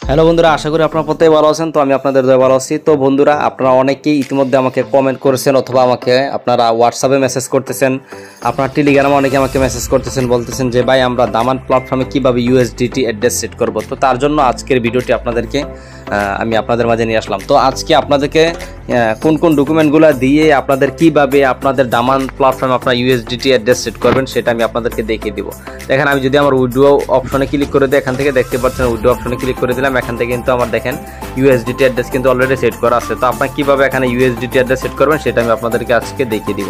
Hello বন্ধুরা, আশা করি আপনারা প্রত্যেকে ভালো আছেন। তো আমি আপনাদের দয়ে ভালো আছি। তো বন্ধুরা, আপনারা অনেকেই ইতিমধ্যে আমাকে কমেন্ট করেছেন অথবা আমাকে আপনারা হোয়াটসঅ্যাপে মেসেজ করতেছেন, আপনার টেলিগ্রামে অনেকে আমাকে মেসেজ করতেছেন, বলতেছেন যে ভাই আমরা দামান প্ল্যাটফর্মে কীভাবে ইউএসডিটি অ্যাড্রেস সেট করব। তো তার জন্য আজকের ভিডিওটি আমি আপনাদের মাঝে নিয়ে আসলাম। তো আজকে আপনাদেরকে কোন কোন ডকুমেন্টগুলো দিয়ে আপনাদের কিভাবে আপনাদের দামান প্ল্যাটফর্মে আপনার ইউএসডিটি অ্যাড্রেস সেট করবেন সেটা আমি আপনাদেরকে দেখিয়ে দিব। দেখেন, আমি যদি আমার উইড্রো অপশনে ক্লিক করে দিই, এখান থেকে দেখতে পাচ্ছেন উইড্রো অপশনে ক্লিক করে দিলাম। এখান থেকে কিন্তু আমার দেখেন ইউএসডিটি অ্যাড্রেস কিন্তু অলরেডি সেট করা আছে। তো আপনারা কীভাবে এখানে ইউএসডিটি অ্যাড্রেস সেট করবেন সেটা আমি আপনাদেরকে আজকে দেখিয়ে দিব।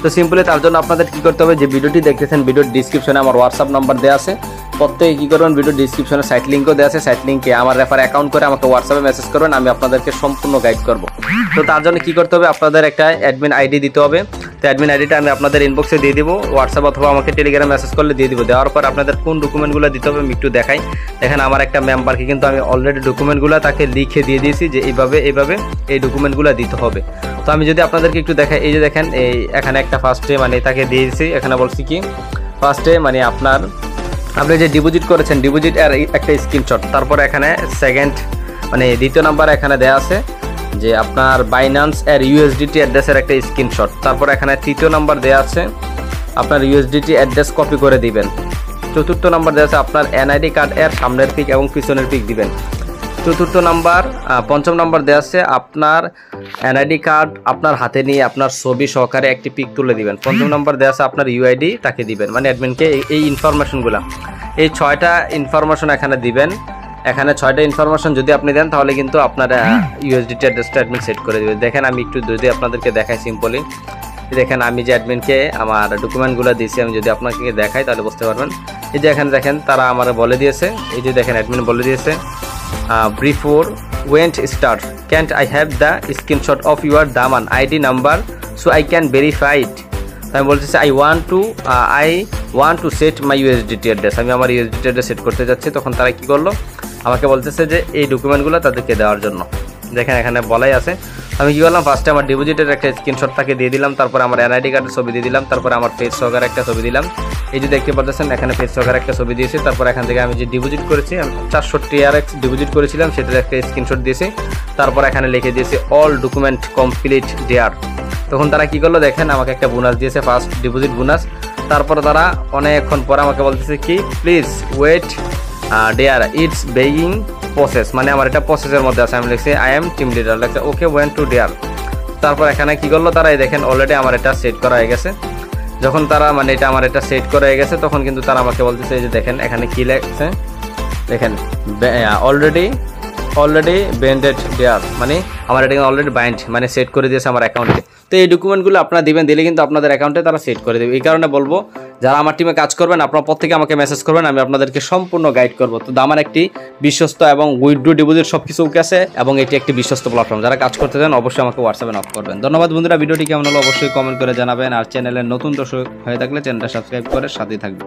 তো সিম্পলি তার জন্য আপনাদের কী করতে হবে, যে ভিডিওটি দেখতেছেন ভিডিওর ডিসক্রিপশনে আমার হোয়াটসঅ্যাপ নাম্বার দেওয়া আছে। প্রত্যেকে কী করবেন, ভিডিও ডিসক্রিপশনে সাইট লিঙ্কও দেওয়া আছে, সাইট লিঙ্কে আমার রেফার অ্যাকাউন্ট করে আমাকে হোয়াটসঅ্যাপে মেসেজ করবেন, আমি আপনাদেরকে সম্পূর্ণ গাইড করব। তো তার জন্য কী করতে হবে, আপনাদের একটা অ্যাডমিন আইডি দিতে হবে। তো অ্যাডমিন আইডিটা আমি আপনাদের ইনবক্সে দিয়ে দিব, হোয়াটসঅ্যাপ অথবা আমাকে টেলিগ্রামে মেসেজ করলে দিয়ে দিব। দেওয়ার পর আপনাদের কোন ডকুমেন্টগুলো দিতে হবে আমি একটু দেখাই। দেখেন, আমার একটা মেম্বারকে কিন্তু আমি অলরেডি ডকুমেন্টগুলো তাকে লিখে দিয়ে দিয়েছি যে এইভাবে এই ডকুমেন্টগুলো দিতে হবে। তো আমি যদি আপনাদেরকে একটু দেখাই, এই যে দেখেন এখানে একটা ফার্স্টে মানে তাকে দিয়েছি। এখানে বলছি কি ফার্স্টে মানে আপনি যে ডিপোজিট করেছেন ডিপোজিট এর একটা স্ক্রিনশট, তারপর এখানে সেকেন্ড মানে দ্বিতীয় নাম্বার এখানে দেওয়া আছে যে আপনার বাইন্যান্স এর ইউএসডিটি অ্যাড্রেসের একটা স্ক্রিনশট, তারপর এখানে তৃতীয় নাম্বার দেওয়া আছে আপনার ইউএসডিটি অ্যাড্রেস কপি করে দিবেন। চতুর্থ নাম্বার দেওয়া আছে আপনার এনআইডি কার্ড এর সামনের পিক এবং পিছনের পিক দিবেন। পঞ্চম নাম্বার দেওয়া আছে আপনার এনআইডি কার্ড আপনার হাতে নিয়ে আপনার ছবি সহকারে একটি পিক তুলে দিবেন। পঞ্চম নাম্বার দেওয়া আছে আপনার ইউআইডি তাকে দিবেন, মানে অ্যাডমিনকে এই ইনফরমেশনগুলো, এই 6টা ইনফরমেশন এখানে দিবেন। এখানে 6টা ইনফরমেশন যদি আপনি দেন তাহলে কিন্তু আপনার ইউএসডিটি অ্যাড্রেসটা অ্যাডমিন সেট করে দেবে। দেখেন, আমি একটু যদি আপনাদেরকে দেখাই সিম্পলি, দেখেন আমি যে অ্যাডমিনকে আমার ডকুমেন্টগুলো দিয়েছি আমি যদি আপনাকে দেখাই তাহলে বুঝতে পারবেন। এই যে এখানে দেখেন তারা আমার বলে দিয়েছে, এই যে দেখেন অ্যাডমিন বলে দিয়েছে before went start can't I have the screenshot of your daman ID number so I can verify it। আমি বলতেছি I want to set my USDT address, আমি আমার USDT address সেট করতে যাচ্ছি। তখন তারা কি করলো, আমাকে বলতেছে যে এই ডকুমেন্টগুলো তাদেরকে দেওয়ার জন্য। দেখেন এখানে বলাই আছে। আমি কি করলাম, ফার্স্টে আমার ডিপোজিটের একটা স্ক্রিনশট তাকে দিয়ে দিলাম, তারপর আমার এনআইডি কার্ডের ছবি দিয়ে দিলাম, তারপর আমার ফেস সহকারে একটা ছবি দিলাম। এই যে দেখতে পাচ্ছেন এখানে ফেস সহকারে একটা ছবি দিয়েছি। তারপর এখান থেকে আমি যে ডিপোজিট করেছি, আমি 400 TRX ডিপোজিট করেছিলাম, সেটার একটা স্ক্রিনশট দিয়েছি। তারপর এখানে লিখে দিয়েছি অল ডকুমেন্ট কমপ্লিট দেয়ার। তখন তারা কি করলো, দেখেন আমাকে একটা বোনাস দিয়েছে, ফার্স্ট ডিপোজিট বোনাস। তারপর তারা অনেকক্ষণ পরে আমাকে বলতেছে কি please wait there it's begging process, মানে আমার এটা প্রসেসের মধ্যে আছে। আমি লিখছি আই এম টিম লিডার, লিখছে ওকে ওয়েন টু দেয়ার। তারপর এখানে কি করলো তারা, দেখেন অলরেডি আমার এটা সেট করা হয়ে গেছে। যখন তারা মানে এটা আমার এটা সেট করা হয়ে গেছে তখন কিন্তু তারা আমাকে বলতেছে যে দেখেন এখানে কি লেখছে, দেখেন অলরেডি বেন্ডেড দেয়ার, মানে আমার এটা অলরেডি বাইন্ড মানে সেট করে দিয়েছে আমার অ্যাকাউন্টে। তো এই ডকুমেন্টগুলো আপনারা দিবেন, দিলে কিন্তু আপনাদের অ্যাকাউন্টে তারা সেট করে দেবে। এই কারণে বলবো যারা আমার টিমে কাজ করবেন আপনারা প্রত্যেকে আমাকে মেসেজ করবেন, আমি আপনাদেরকে সম্পূর্ণ গাইড করবো। তো দামান একটি বিশ্বস্ত এবং উইথড্র ডিপোজিট সব কিছু ওকে আছে এবং এটি একটি বিশ্বস্ত প্ল্যাটফর্ম। যারা কাজ করতে চান অবশ্যই আমাকে হোয়াটসঅ্যাপে নক করবেন। ধন্যবাদ বন্ধুরা, ভিডিওটি কেমন হলো অবশ্যই কমেন্ট করে জানাবেন। আর চ্যানেলের নতুন দর্শক হয়ে থাকলে চ্যানেলটা সাবস্ক্রাইব করে সাথেই থাকবেন।